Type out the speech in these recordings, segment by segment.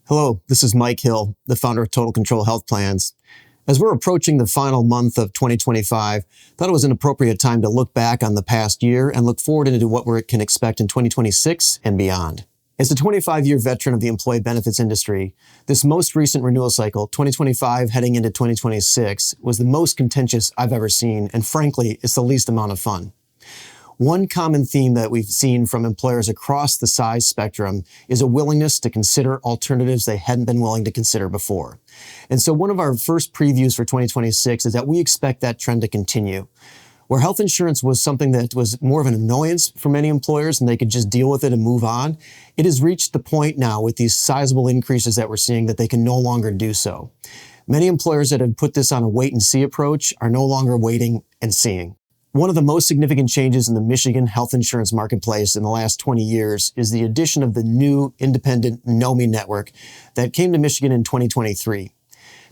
Hello, this is Mike Hill, the founder of Total Control Health Plans. As we're approaching the final month of 2025, I thought it was an appropriate time to look back on the past year and look forward into what we can expect in 2026 and beyond. As a 25-year veteran of the employee benefits industry, this most recent renewal cycle, 2025 heading into 2026, was the most contentious I've ever seen, and frankly, it's the least amount of fun. One common theme that we've seen from employers across the size spectrum is a willingness to consider alternatives they hadn't been willing to consider before. And so one of our first previews for 2026 is that we expect that trend to continue. Where health insurance was something that was more of an annoyance for many employers and they could just deal with it and move on, it has reached the point now with these sizable increases that we're seeing that they can no longer do so. Many employers that have put this on a wait and see approach are no longer waiting and seeing. One of the most significant changes in the Michigan health insurance marketplace in the last 20 years is the addition of the new independent NOMI network that came to Michigan in 2023.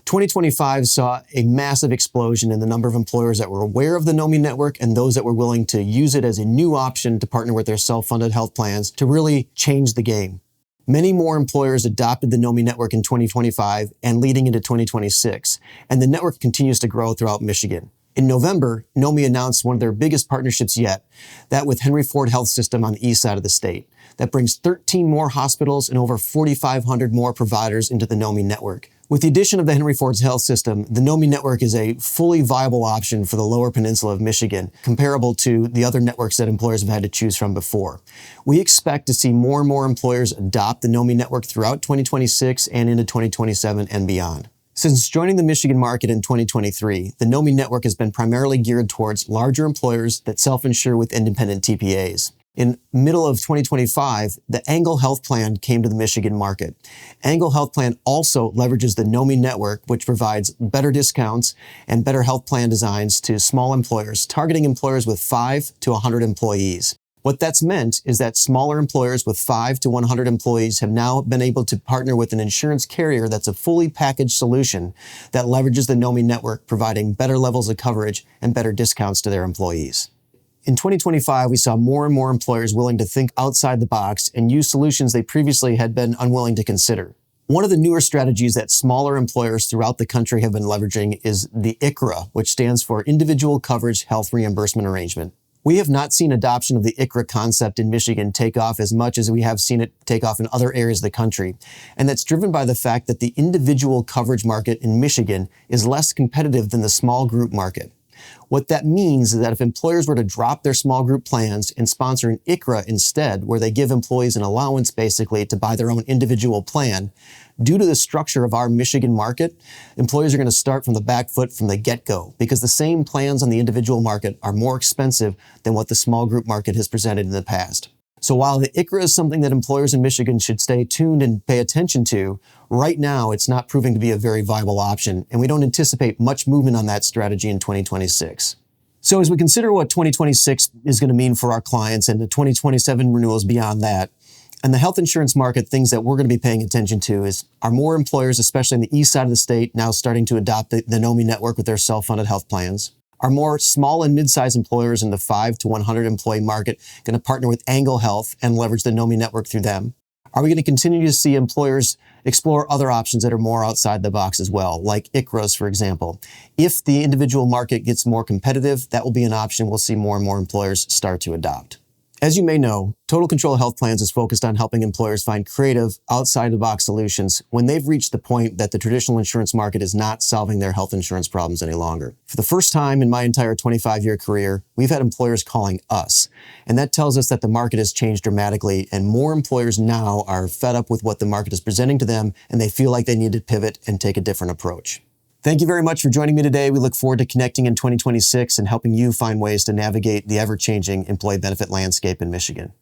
2025 saw a massive explosion in the number of employers that were aware of the NOMI network and those that were willing to use it as a new option to partner with their self-funded health plans to really change the game. Many more employers adopted the NOMI network in 2025 and leading into 2026, and the network continues to grow throughout Michigan. In November, NOMI announced one of their biggest partnerships yet, that with Henry Ford Health System on the east side of the state. That brings 13 more hospitals and over 4,500 more providers into the NOMI network. With the addition of the Henry Ford's health system, the NOMI network is a fully viable option for the lower peninsula of Michigan, comparable to the other networks that employers have had to choose from before. We expect to see more and more employers adopt the NOMI network throughout 2026 and into 2027 and beyond. Since joining the Michigan market in 2023, the NOMI network has been primarily geared towards larger employers that self-insure with independent TPAs. In middle of 2025, the Angle Health Plan came to the Michigan market. Angle Health Plan also leverages the NOMI network, which provides better discounts and better health plan designs to small employers, targeting employers with 5 to 100 employees. What that's meant is that smaller employers with 5 to 100 employees have now been able to partner with an insurance carrier that's a fully packaged solution that leverages the NOMI network, providing better levels of coverage and better discounts to their employees. In 2025, we saw more and more employers willing to think outside the box and use solutions they previously had been unwilling to consider. One of the newer strategies that smaller employers throughout the country have been leveraging is the ICHRA, which stands for Individual Coverage Health Reimbursement Arrangement. We have not seen adoption of the ICHRA concept in Michigan take off as much as we have seen it take off in other areas of the country. And that's driven by the fact that the individual coverage market in Michigan is less competitive than the small group market. What that means is that if employers were to drop their small group plans and sponsor an ICHRA instead, where they give employees an allowance basically to buy their own individual plan, due to the structure of our Michigan market, employers are going to start from the back foot from the get-go because the same plans on the individual market are more expensive than what the small group market has presented in the past. So while the ICHRA is something that employers in Michigan should stay tuned and pay attention to, right now it's not proving to be a very viable option, and we don't anticipate much movement on that strategy in 2026. So as we consider what 2026 is going to mean for our clients and the 2027 renewals beyond that, and the health insurance market, things that we're going to be paying attention to are more employers, especially in the east side of the state, now starting to adopt the NOMI network with their self-funded health plans. Are more small and mid-sized employers in the 5 to 100 employee market going to partner with Angle Health and leverage the NOMI network through them? Are we going to continue to see employers explore other options that are more outside the box as well, like ICHRAs, for example? If the individual market gets more competitive, that will be an option we'll see more and more employers start to adopt. As you may know, Total Control Health Plans is focused on helping employers find creative, outside-the-box solutions when they've reached the point that the traditional insurance market is not solving their health insurance problems any longer. For the first time in my entire 25-year career, we've had employers calling us, and that tells us that the market has changed dramatically, and more employers now are fed up with what the market is presenting to them, and they feel like they need to pivot and take a different approach. Thank you very much for joining me today. We look forward to connecting in 2026 and helping you find ways to navigate the ever-changing employee benefit landscape in Michigan.